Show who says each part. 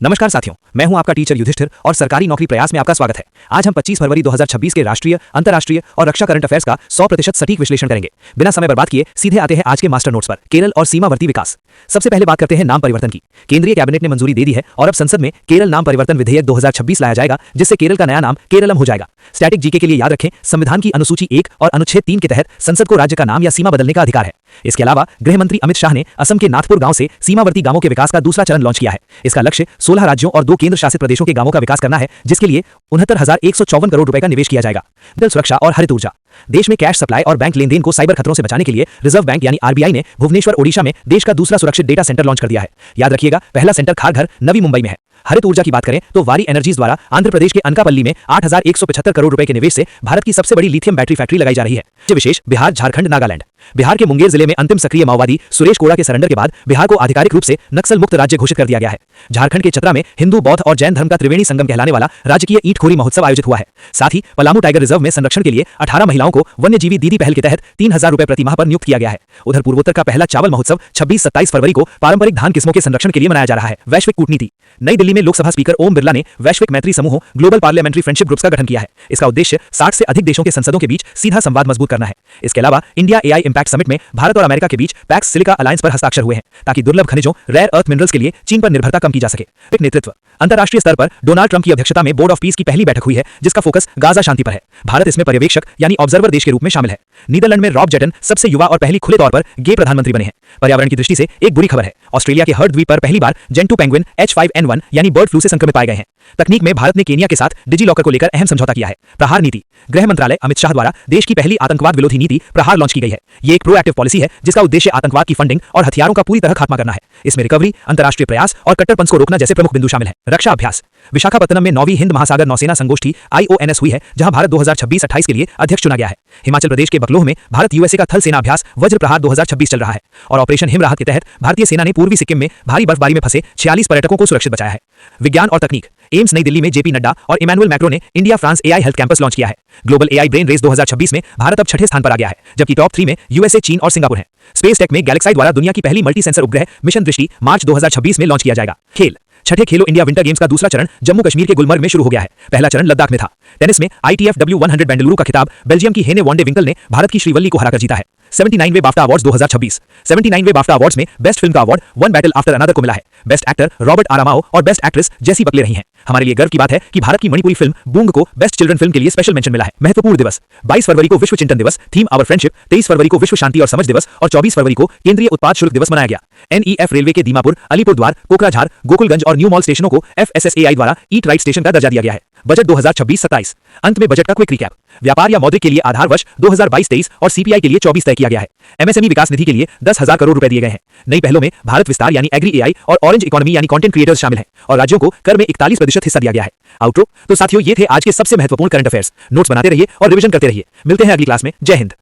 Speaker 1: नमस्कार साथियों, मैं हूं आपका टीचर युधिष्ठिर और सरकारी नौकरी प्रयास में आपका स्वागत है। आज हम 25 फरवरी 2026 के राष्ट्रीय, अंतर्राष्ट्रीय और रक्षा करंट अफेयर्स का 100% सटीक विश्लेषण करेंगे। बिना समय बर्बाद किए सीधे आते हैं आज के मास्टर नोट्स पर, केरल और सीमावर्ती विकास। सबसे पहले बात करते हैं नाम परिवर्तन की। केंद्रीय कैबिनेट ने मंजूरी दे दी है और अब संसद में केरल नाम परिवर्तन विधेयक 2026 लाया जाएगा, जिससे केरल का नया नाम केरलम हो जाएगा। स्टैटिक जीके के लिए याद रखें, संविधान की अनुसूची 1 और अनुच्छेद 3 के तहत संसद को राज्य का नाम या सीमा बदलने का अधिकार है। इसके अलावा गृह मंत्री अमित शाह ने असम के नाथपुर गांव से सीमावर्ती गांवों के विकास का दूसरा चरण लॉन्च किया है। इसका लक्ष्य 16 राज्यों और 2 केंद्र शासित प्रदेशों के गांवों का विकास करना है, जिसके लिए 69,154 करोड़ रुपए का निवेश किया जाएगा। जल सुरक्षा और हरित ऊर्जा। देश में कैश सप्लाई और बैंक लेन देन को साइबर खतरों से बचाने के लिए रिजर्व बैंक यानी आरबीआई ने भुवनेश्वर ओडिशा में देश का दूसरा सुरक्षित डेटा सेंटर लॉन्च कर दिया है। याद रखिएगा, पहला सेंटर खारघर, नवी मुंबई में है। हरित ऊर्जा की बात करें तो वारी एनर्जीज द्वारा आंध्र प्रदेश के अनकापल्ली में 8,175 करोड़ रुपए के निवेश से भारत की सबसे बड़ी लिथियम बैटरी फैक्ट्री लगाई जा रही है। विशेष बिहार, झारखंड, नागालैंड। बिहार के मुंगेर जिले में अंतिम सक्रिय माओवादी सुरेश कोड़ा के सरेंडर के बाद बिहार को आधिकारिक रूप से नक्सल मुक्त राज्य घोषित कर दिया गया है। झारखंड के चतरा में हिंदू, बौद्ध और जैन धर्म का त्रिवेणी संगम कहलाने वाला राजकीय ईंटखोरी महोत्सव आयोजित हुआ है। साथ ही पलामू टाइगर रिजर्व में संरक्षण के लिए 18 महिलाओं को वन्यजीवी दीदी पहल के तहत 3,000 रुपए प्रति माह पर नियुक्त किया गया है। उधर पूर्वोत्तर का पहला चावल महोत्सव 26-27 फरवरी को पारंपरिक धान किस्मों के संरक्षण के लिए मनाया जा रहा है। वैश्विक कूटनीति। नई दिल्ली में लोकसभा स्पीकर ओम बिरला ने वैश्विक मैत्री समूहों ग्लोबल पार्लियामेंट्री फ्रेंडशिप ग्रुप्स का गठन किया है। इसका उद्देश्य 60 से अधिक देशों के संसदों के बीच सीधा संवाद मजबूत करना है। इसके अलावा इंडिया एआई इंपैक्ट समिट में भारत और अमेरिका के बीच पैक्स सिलिका अलायंस पर हस्ताक्षर हुए हैं, ताकि दुर्लभ खनिजों रेयर अर्थ मिनरल्स के लिए चीन पर निर्भरता कम की जा सके। नेतृत्व। अंतर्राष्ट्रीय स्तर पर डोनाल्ड ट्रंप की अध्यक्षता में बोर्ड ऑफ पीस की पहली बैठक हुई है, जिसका फोकस गाजा शांति पर है। भारत इसमें पर्यवेक्षक यानी ऑब्जर्वर देश के रूप में शामिल है। नीदरलैंड में रॉब जेटन सबसे युवा और पहली खुले तौर पर गे प्रधानमंत्री बने हैं। पर्यावरण की दृष्टि से एक बुरी खबर है, ऑस्ट्रेलिया के हर्ड द्वीप पर पहली बार जेंटू पेंगुइन H5N1 यानी बर्ड फ्लू से संक्रमित पाए गए हैं। तकनीक में भारत ने केनिया के साथ डिजी लॉकर को लेकर अहम समझौता किया है। प्रहार नीति। गृह मंत्रालय अमित शाह द्वारा देश की पहली आतंकवाद विरोधी नीति प्रहार लॉन्च की गई है। ये एक प्रोएक्टिव पॉलिसी है, जिसका उद्देश्य आतंकवाद की फंडिंग और हथियारों का पूरी तरह खात्मा करना है। इसमें रिकवरी, अंतर्राष्ट्रीय प्रयास और कट्टरपंथ को रोकना जैसे प्रमुख बिंदु शामिल हैं। रक्षा अभ्यास। विशाखापत्तनम में 9वीं हिंद महासागर नौसेना संगोष्ठी IONS हुई है, जहां भारत 2026-28 के लिए अध्यक्ष चुना गया है। हिमाचल प्रदेश के बकलोह में भारत यूएसए का थल सेना अभ्यास वज्र प्रहार 2026 चल रहा है और ऑपरेशन हिम राहत के तहत भारतीय सेना ने पूर्वी सिक्किम में भारी बर्फबारी में फंसे 46 पर्यटकों को सुरक्षित बचाया है। विज्ञान और तकनीक। एम्स नई दिल्ली में जेपी नड्डा और इमैनुअल मैक्रो ने India France AI health campus launch किया है। ग्लोबल एआई ब्रेन रेस 2026 में भारत अब 6ठे स्थान पर आ गया है, जबकि टॉप 3 में यूएसए, चीन और सिंगापुर हैं। स्पेस टेक में गैलेक्साई द्वारा दुनिया की पहली मल्टी सेंसर उपग्रह मिशन दृष्टि मार्च 2026 में लॉन्च किया जाएगा। खेल। छठे खेलो इंडिया विंटर गेम्स का दूसरा चरण जम्मू कश्मीर के गुलमर्ग में शुरू हो गया है। पहला चरण लद्दाख में था। टेनिस में ITF W100 बेंगलुरु का खिताब बेल्जियम की हेने वॉन्डे विंकल ने भारत की श्रीवल्ली को हराकर जीता है। 79वें बाफ्टा अवार्ड्स 2026। 79वें बाफ्टा अवार्ड्स में बेस्ट फिल्म का award one battle after another को मिला है। बेस्ट एक्टर रॉबर्ट आरामाओ और बेस्ट एक्ट्रेस जेसी बकले रही हैं। हमारे लिए गर्व की बात है कि भारत की मणिपुरी फिल्म बूंग को बेस्ट चिल्ड्रन फिल्म के लिए स्पेशल मेंशन मिला है। महत्वपूर्ण दिवस। 22 फरवरी को विश्व चिंतन दिवस, थीम आवर फ्रेंडशिप। 23 फरवरी को विश्व शांति और समझ दिवस और 24 फरवरी को केंद्रीय उत्पाद शुल्क दिवस मनाया गया। NEF रेलवे के दीमापुर, अलीपुरद्वार, कोकराझार, गोकुलगंज और न्यू मॉल स्टेशनों को FSSAI द्वारा ईट राइट स्टेशन का दर्जा दिया गया है। बजट 2026-27। अंत में बजट का क्विक रिकैप। व्यापार या मौद्रिक के लिए आधार वर्ष 2022-23 और CPI के लिए 24 तय किया गया है। MSME विकास निधि के लिए 10,000 करोड़ रुपए दिए गए हैं। नई पहलों में भारत विस्तार यानी एग्री AI और ऑरेंज इकोनॉमी यानी कंटेंट क्रिएटर्स शामिल हैं और राज्यों को कर में 41% हिस्सा दिया गया है। आउटरो। तो साथियों, ये थे आज के सबसे महत्वपूर्ण करंट अफेयर्स। नोट्स बनाते रहिए और रिवीजन करते रहिए। मिलते हैं अगली क्लास में। जय हिंद।